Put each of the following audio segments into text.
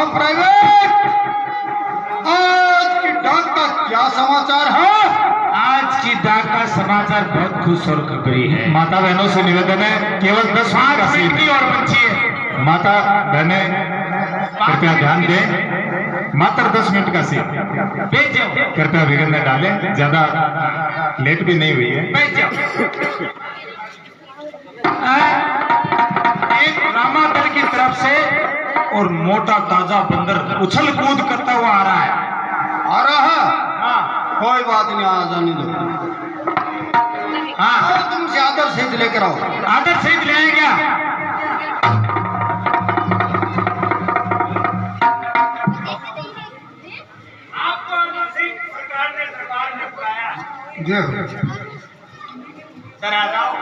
हाँ प्राइवेट, आज की डाक का क्या समाचार है? आज की डाक का समाचार बहुत खुश और खबरी है। माता बहनों से निवेदन है, केवल 10 मिनट का सीट बेटी और बच्ची है। माता बहनें कृपया ध्यान दें, मात्र 10 मिनट का सीट भेज जाओ, कृपया विघ्न न डालें, ज्यादा लेट भी नहीं हुई है। भेज जाओ। एक रामा दल की तरफ से और मोटा ताजा बंदर उछल कूद करता हुआ आ रहा है। आ रहा है? हाँ कोई बात नहीं, आ जाने दो। हाँ, और तुमसे आदर सहित लेकर आओ। आदर सहित ले आए क्या? आपको अमर सिंह सरकार ने दरबार में बुलाया। जय हो। सर आ जाओ।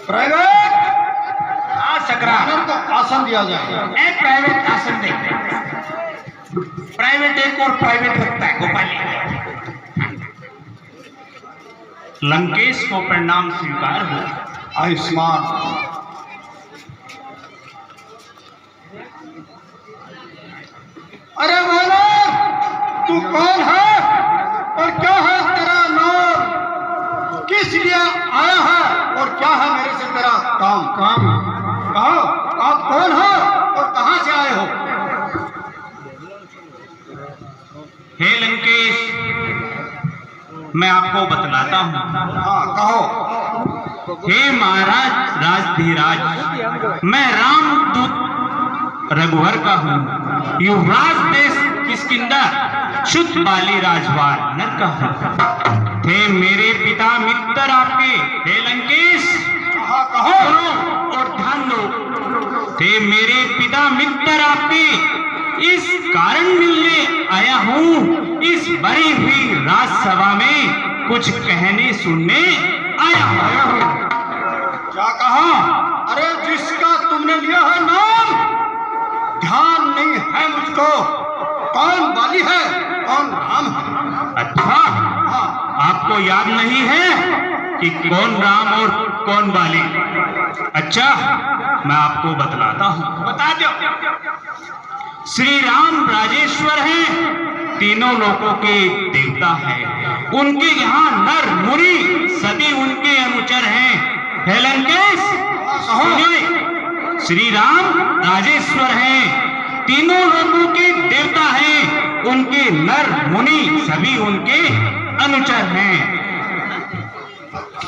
प्राइवेट, हाँ सकरा, आनंद को आसन दिया जाए। एक प्राइवेट आसन दे। प्राइवेट एक और प्राइवेट रखता है गोपाल। लंकेश को प्रणाम स्वीकार हो। आयुष्मान। अरे बोलो, तू कौन है और क्या है तेरा नाम? किस लिए आया है और क्या है मेरे से तेरा काम? कहो, आप कौन हो और कहां से आए हो? हे लंकेश, मैं आपको बतलाता हूँ। हाँ कहो। हे महाराज राजधीराज, मैं रामदूत रघुवर का हूँ। युवराज देश किष्किंधा शुद्ध बाली राजवार नर का हूँ। थे मेरे पिता मित्र आपके। हे लंकेश, हाँ कहो। सुनो और ध्यान दो। थे मेरे पिता मित्र आपके, इस कारण मिलने आया हूँ। इस भरी हुई राजसभा में कुछ कहने सुनने आया हूँ। क्या कहा? अरे जिसका तुमने लिया है नाम, ध्यान नहीं है मुझको। कौन बाली है, कौन राम है? अच्छा, हाँ। आपको याद नहीं है कि कौन राम और कौन बाली? अच्छा, मैं आपको बतलाता हूँ। बता दो। श्री राम राजेश्वर हैं, तीनों लोकों के देवता हैं। उनके यहाँ नर मुनि सभी उनके अनुचर हैं। हे लंकेश, सुनिए, श्री राम राजेश्वर हैं, तीनों लोकों के देवता हैं। उनके नर मुनि सभी उनके अनुचर हैं।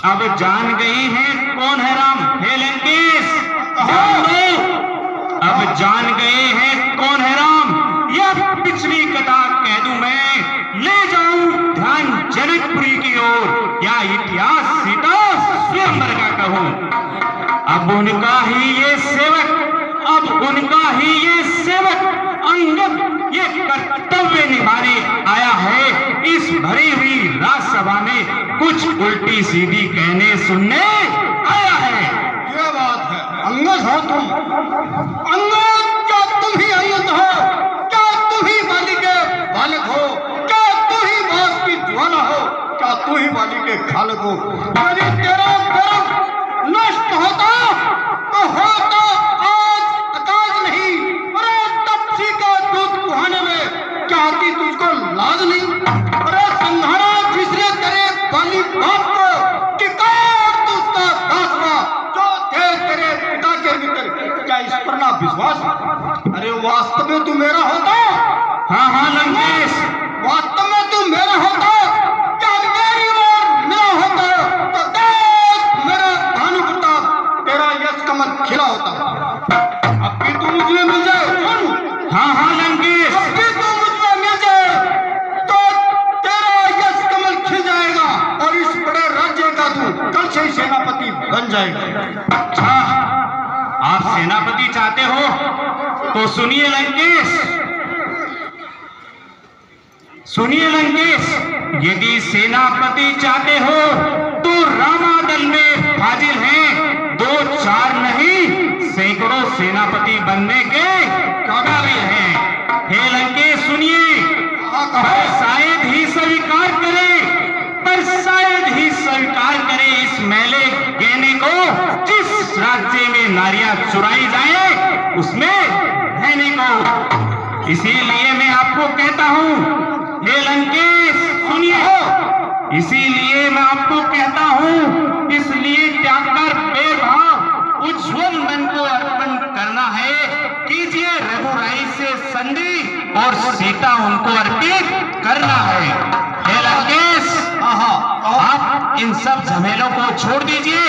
अब जान गए हैं कौन है राम? हे लंकेश, जान दो। अब जान गए हैं कौन है राम? यह पिछली कथा कह दूं मैं, ले जाऊं ध्यान जनकपुरी की ओर, या इतिहास सीता स्वयंवर का कहूं। अब उनका ही ये सेवक, अब उनका ही ये सेवक अंगद ये कर्तव्य निभाने आया है। इस भरी हुई राजसभा में कुछ उल्टी सीधी कहने सुनने आया है। ये बात है। अंगद हो तुम? अंगद, क्या तुम ही अंगद हो? क्या तुम ही बाली के बालक हो? क्या तू ही बास की ज्वाला हो? क्या तू ही बाली के खालक हो? यदि तेरा गर्व नष्ट होता तो होता आज अकाज नहीं। अरे तपसी का दूध कुहाने में क्या आती तुझको लाज नहीं? अरे संघारा, जिसने तेरे बाली बाप को टिकार तू उसका दास हुआ, जो थे तेरे पिता के मित्र, क्या इस पर ना विश्वास? अरे वास्तव में तू मेरा होता? हाँ हाँ लंकेश, वास्तव में तू मेरा होता, क्या मेरी ओर मेरा होता, तो देख मेरा भानु प्रताप, तेरा यश कमल खिला होता। अब भी तू मुझे मिल जाए, सुन। हाँ हाँ लंकेश, अब भी तू मुझे मिल जाए तो तेरा यश कमल खिल जाएगा और इस बड़े राज्य का तू कल से ही सेनापति बन जाएगा। अच्छा, आप सेनापति चाहते हो तो सुनिए लंकेश, सुनिए लंकेश, यदि सेनापति चाहते हो तो रामादल में फाजिल हैं, 2-4 नहीं सैकड़ों सेनापति बनने के काबिल हैं। हे लंकेश सुनिए, पर शायद ही स्वीकार करे, पर शायद ही स्वीकार करे इस मेले गहने को, जिस राज्य में नारियां चुराई जाए उसमें रहने को। इसीलिए मैं आपको कहता हूँ, हे लंकेश सुनिए, इसीलिए मैं आपको कहता हूँ, इसलिए त्याग कर बेभाव उज्ज्वल मन को अर्पण करना है। कीजिए रघुराई से संधि और सीता उनको अर्पित करना है। हे लंकेश, आप इन सब झमेलों को छोड़ दीजिए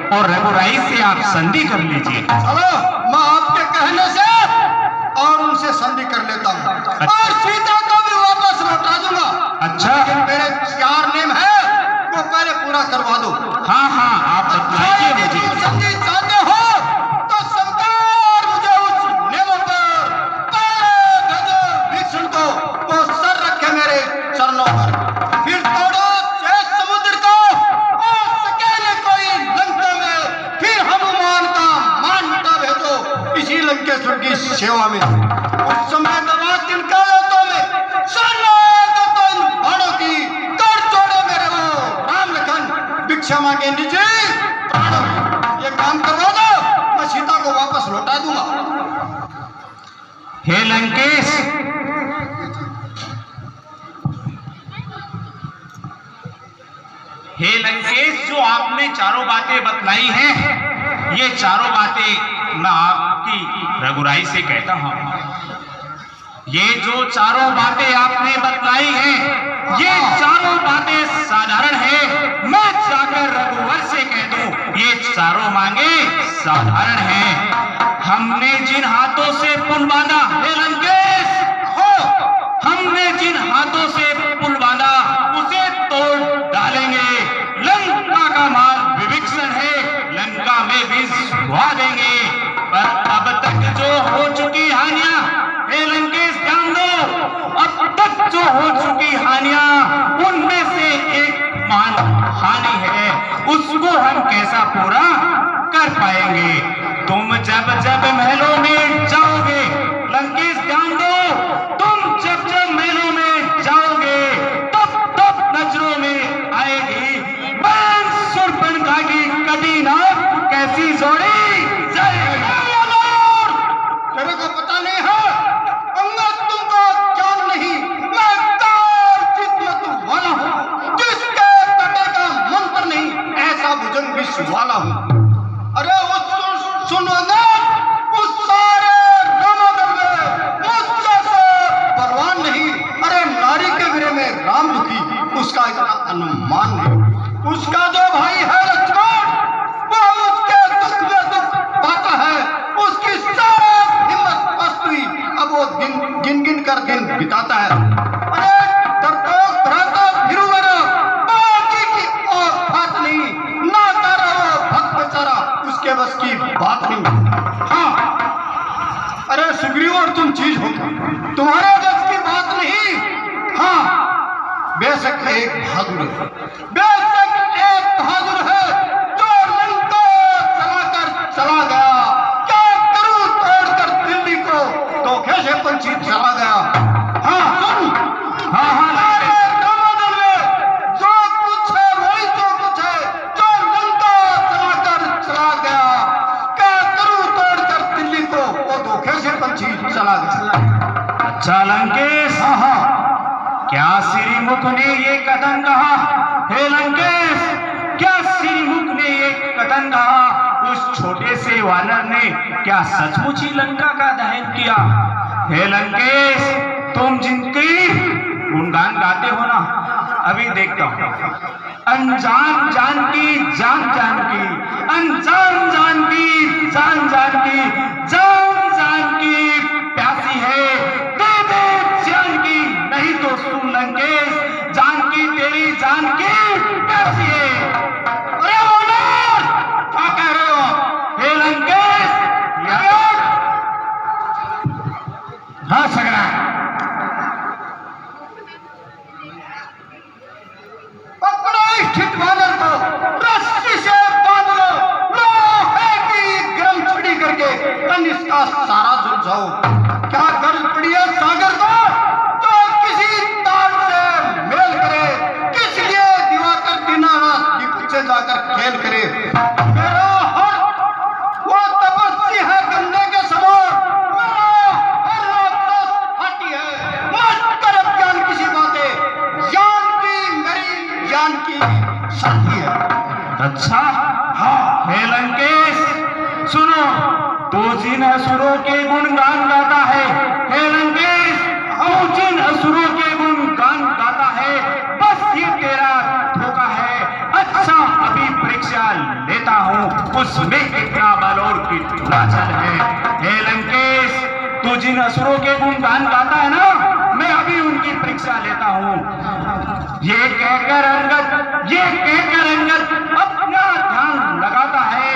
और रघुराई से आप संधि कर लीजिए। चलो, मैं आपके कहने से और उनसे संधि कर लेता हूँ और सीता को भी वापस लौटा दूंगा। अच्छा, मेरे 4 नेम है वो पहले पूरा करवा दो। हाँ हाँ, आप बतलाइए मुझे। तुम संधि चाहते हो तो सरकार मुझे उस नेमों पर पहले भेजो। भीषण को वो सर रखे मेरे चरणों पर, फिर तोड़ो शेष समुद्र को और सकेले कोई लंका में, फिर हनुमान का मान मिटा भेजो इसी लंकेश्वर की सेवा में। उस समय दबा तिनका लोटों में भिक्षा मांगे नीचे प्राणों की। ये काम करवा दो, मैं सीता को वापस लौटा दूंगा। हे लंकेश, हे लंकेश, जो आपने चारों बातें बतलाई हैं, ये चारों बातें मैं आपकी रघुराई से कहता हूं। ये जो चारों बातें आपने बतलाई हैं, ये चारों बातें साधारण है। मैं जाकर रघुवर से कह दूं, ये चारों मांगे साधारण हैं। हमने जिन हाथों से पुल बांधा, हे लंकेश, हमने जिन हाथों से पुल बांधा उसे तोड़ डालेंगे। लंका का माल विभीषण है, लंका में भी धुआ देंगे। पर अब तक जो हो चुकी हानियां, हे लंकेश ध्यान दो, अब तक जो हो चुकी हानियां, उनमें से एक महान हानि है, उसको हम कैसा पूरा कर पाएंगे। तुम जब जब महलों में जाओगे, लंकेश ध्यान दो, तुम जब जब महलों में जाओगे तब तब नजरों में आएगी बहन शूर्पणखा की कटी नाक कैसी जोड़ी जाएगी। तेरे को पता नहीं है अंगद, तुमको ज्ञान नहीं, मैं कार्तिक मत वाला हूँ, जिसके कटे का मंत्र नहीं, ऐसा भुजंग विश्व वाला हूँ। अरे सुनो ना, उस सारे रामादल में मुझसे बलवान नहीं। अरे नारी के वीरे में राम दुखी, उसका इतना अनुमान नहीं। उसका जो भाई है लक्ष्मण, वो उसके दुख में दुख पाता है, उसकी सारी हिम्मत पस्त हुई, अब वो दिन गिन गिन कर दिन बिताता है। अरे डरपोक भ्राता भिरुवरा, बाकी की और बात नहीं, ना तारा वो भक्त बेचारा, उसके बस की बात नहीं। हाँ, अरे सुग्रीव और तुम चीज हो, तुम्हारे बस की बात नहीं। हाँ, बेशक एक बहादुर है, बेशक एक बहादुर है, जो लंका चलाकर चला गया। क्या करूं तोड़कर दिल्ली को, धोखे से पंछी चला गया। हाँ सुन, हाँ हाँ, रामादल में जो कुछ है वही तो कुछ है, जो लंका चलाकर चला गया। क्या करूं तोड़कर दिल्ली को, वो धोखे से पंछी चला गया। अच्छा लंकेश, हाँ हाँ, क्या श्रीमुख ने ये कथन कहा? हे लंकेश, क्या श्रीमुख ने ये कथन कहा? उस छोटे से वानर ने क्या सचमुच ही लंका का दहन किया? हे लंकेश, तुम जिनकी गुणगान गाते हो ना, अभी देखता हूं। अनजान जान की जान जान की, अनजान जान की जान जान की, जान जान की प्यासी है, दे दे जान की, नहीं तो सुन लंकेश, जान की तेरी जान की प्यासी है। अरे वानर, क्या कह रहे हो? हे लंकेश, हाँ सगरा, पकड़ो इस ठिठ वानर को, रस्सी से बांध लो, लोहे की गर्म छड़ी करके तन इसका सारा सुलझाओ। क्या गर्म पड़ी है सागर को, तो किसी ताल से मेल करे, किस लिए दिवाकर दीनानाथ की पीछे जाकर खेल करे। मेरा हर वो तपस्वी है गंगे के समान, मेरा शक्ति है। अच्छा हाँ, हे लंकेश, सुनो, तू जिन असुरों के गुणगान गाता है, हे लंकेश, तू जिन असुरों के गुणगान गाता है, बस ये तेरा धोखा है। अच्छा, अभी परीक्षा लेता हूँ उसमें कितना बल और कितना छल है। हे लंकेश, तू जिन असुरों के गुणगान गाता है ना, मैं अभी उनकी परीक्षा लेता हूँ। ये कहकर अंगद अपना ध्यान लगाता है,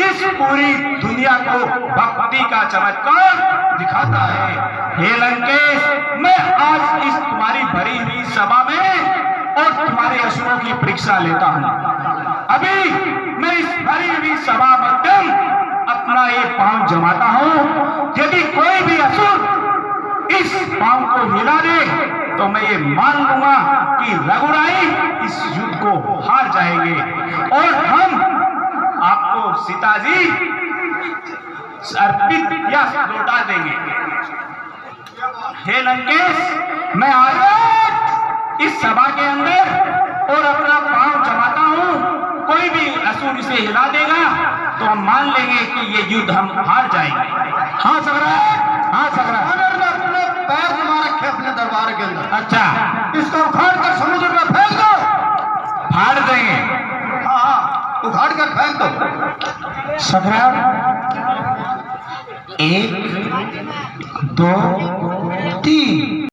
इस पूरी दुनिया को भक्ति का चमत्कार दिखाता है। हे लंकेश, मैं आज इस तुम्हारी भरी हुई सभा में और तुम्हारे असुरों की परीक्षा लेता हूँ। अभी मैं इस भरी हुई सभा मध्यम अपना ये पांव जमाता हूँ। यदि कोई भी असुर इस पांव को हिला दे तो मैं ये मान लूंगा कि रघुराई इस युद्ध को हार जाएंगे और हम आपको सीताजी अर्पित या लौटा देंगे। हे लंकेश, मैं आज इस सभा के अंदर और अपना पांव जमाता हूँ। कोई भी असुर इसे हिला देगा तो हम मान लेंगे कि ये युद्ध हम हार जाएंगे। हाँ सम्राट, हाँ सम्राट। अगर मैं अपने पैर जमा रखे अपने दरबार के अंदर, अच्छा, इसको उखाड़ कर समुद्र में फेंक दो। फाड़ देंगे। हाँ हाँ, उखाड़ कर फेंक दो। सम्राट, 1 2